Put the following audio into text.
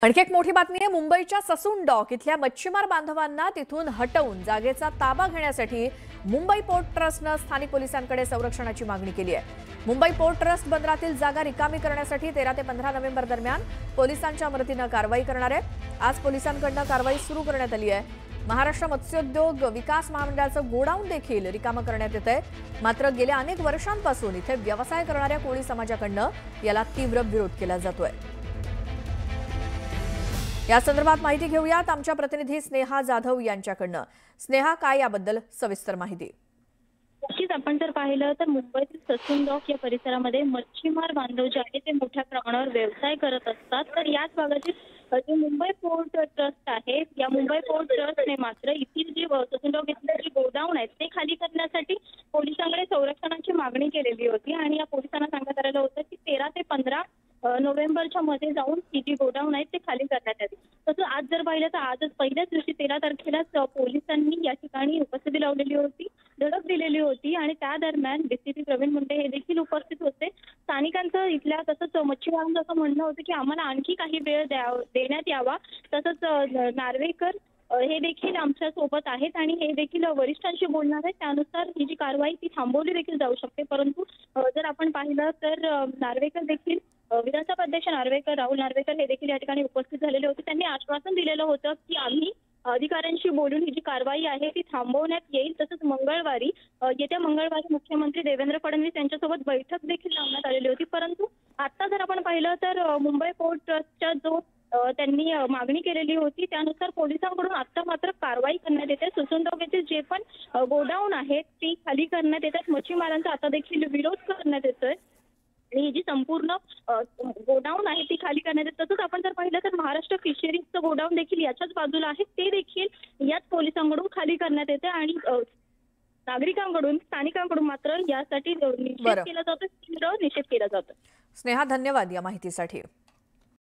आणखी एक मोठी बातमी आहे। मुंबईच्या ससून डॉक इथल्या मच्छीमार बांधवांना तिथून हटवून जागेचा ताबा घेण्यासाठी मुंबई पोर्ट ट्रस्टने स्थानिक पोलिसांकडे संरक्षणाची मागणी केली आहे। मुंबई पोर्ट ट्रस्ट बंदरातील जागा रिकामी करण्यासाठी 13 ते 15 नोव्हेंबर दरम्यान पोलिसांच्या मदतीने कारवाई करणार आहे। आज पोलिसांकडून कारवाई सुरू करण्यात आली आहे। महाराष्ट्र मत्स्योद्योग विकास महामंडळाचं गोडाऊन देखील रिकाम करण्यात येत आहे। मात्र गेल्या अनेक वर्षांपासून इथे व्यवसाय करणाऱ्या कोळी समाजाकडून याला तीव्र विरोध केला जातोय। या संदर्भात माहिती घेऊयात आमच्या प्रतिनिधी स्नेहा जाधव यांच्याकडून। स्नेहा, काय याबद्दल सविस्तर माहिती? नक्कीच आपण जर पाहिलं तर मुंबईतील ससून डॉक या परिसरामध्ये मच्छीमार बांधव जे आहेत ते मोठ्या प्रमाणावर व्यवसाय करत असतात। तर याच भागातील जे मुंबई पोर्ट ट्रस्ट आहे, या मुंबई पोर्ट ट्रस्टने मात्र इथील जे ससून डॉक इथले जे गोडाऊन आहेत ते खाली करण्यासाठी पोलिसांकडे संरक्षणाची मागणी केलेली होती आणि या पोलिसांना सांगण्यात आलेलं होतं की 13 ते 15 नोव्हेंबरच्या मध्ये जाऊन ही जी गोडाऊन आहेत ते खाली करण्यात आली। तसं आज जर पाहिलं तर आजच पहिल्याच दिवशी 13 तारखेलाच पोलिसांनी या ठिकाणी उपस्थिती लावलेली होती, धडक दिलेली होती आणि त्या दरम्यान डीसीपी प्रवीण मुंडे हे देखील उपस्थित होते। स्थानिकांचं इथल्या तसंच मच्छीमारांचं असं म्हणणं होतं की आम्हाला आणखी काही वेळ देण्यात यावा। तसंच नार्वेकर हे देखील आमच्या सोबत आहेत आणि हे देखील वरिष्ठांशी बोलणार आहेत, त्यानुसार ही जी कारवाई ती थांबवली देखील जाऊ शकते। परंतु जर आपण पाहिलं तर नार्वेकर देखील विधानसभा अध्यक्ष राहुल नार्वेकर हे देखील या ठिकाणी उपस्थित झालेले होते। त्यांनी आश्वासन दिलेलं होतं की आम्ही अधिकाऱ्यांशी बोलून ही जी कारवाई आहे ती थांबवण्यात येईल। तसंच मंगळवारी येत्या मंगळवारी मुख्यमंत्री देवेंद्र फडणवीस यांच्यासोबत बैठक देखील लावण्यात आलेली होती। परंतु आता जर आपण पाहिलं तर मुंबई पोर्ट ट्रस्टच्या जो त्यांनी मागणी केलेली होती त्यानुसार पोलिसांकडून आता मात्र कारवाई करण्यात येते। ससून डॉक येथील जे पण गोडाऊन आहेत ती खाली करण्यात येतात। मच्छीमारांचा आता देखील विरोध करण्यात येतोय आणि ही जी संपूर्ण गोडाऊन आहे ती खाली करण्यात येते। तसंच आपण जर पाहिलं तर महाराष्ट्र फिशरीजचं गोडाऊन देखील याच्याच बाजूला आहे, ते देखील याच पोलिसांकडून खाली करण्यात येते आणि नागरिकांकडून स्थानिकांकडून मात्र यासाठी निषेध केला जातो, तीव्र निषेध केला जातो। स्नेहा, धन्यवाद या माहितीसाठी।